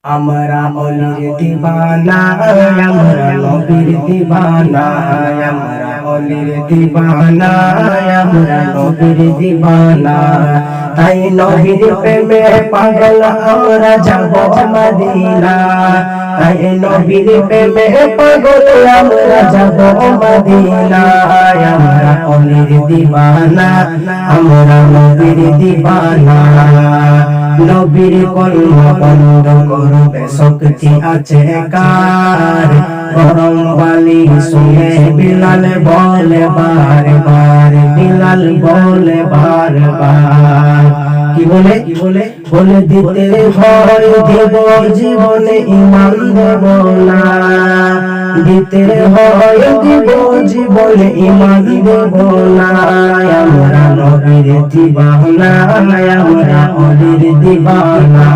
আমরা অলির দিবানা, আমরা নবীর দিবানা, আমরা অলির দিবানা, আমরা নবীর দিবানা। তাই নবীর প্রেমে পাগল আমরা যাব মদিনা, তাই নবীর প্রেমে পাগল আমরা যাব মদিনা। আমরা অলির দিবানা, আমরা নবীর দিবানা। নবীর কলমা বন্ধ করবে শক্তি আছে কার, গরম বালি শুনে বিলাল বলে বার বার, বিলাল বলে বার বার। কি বলে বলে দিতে হয় দেব জীবনে ঈমান দেব না, দিতে হয় দেব জীবনে ঈমান দেব না। আমরা নবীর দিবানা, আমরা অলির দিবানা।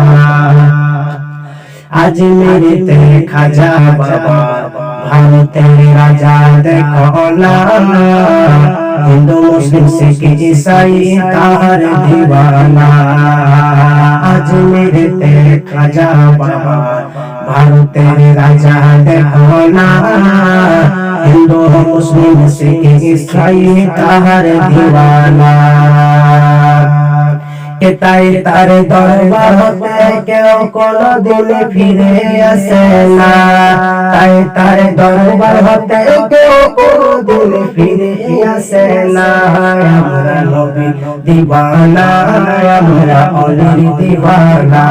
আজমিরেতে খাজা বাবা, ভারতের রাজা দেখো না, হিন্দু মুসলিম শিখ ঈসাই তার দিবানা। আজমিরেতে খাজা বাবা, ভারতের রাজা দেখো না, হিন্দু মুসলিম শিখ ঈসাই তার দিবানা। তাই তার দরবার হতে কেউ কোনদিন ফিরে আসে না, তাই তার দরবার হতে কেউ কোনদিন ফিরে আসে না। আমরা নবী দিবানা, আমরা অলির দিবানা।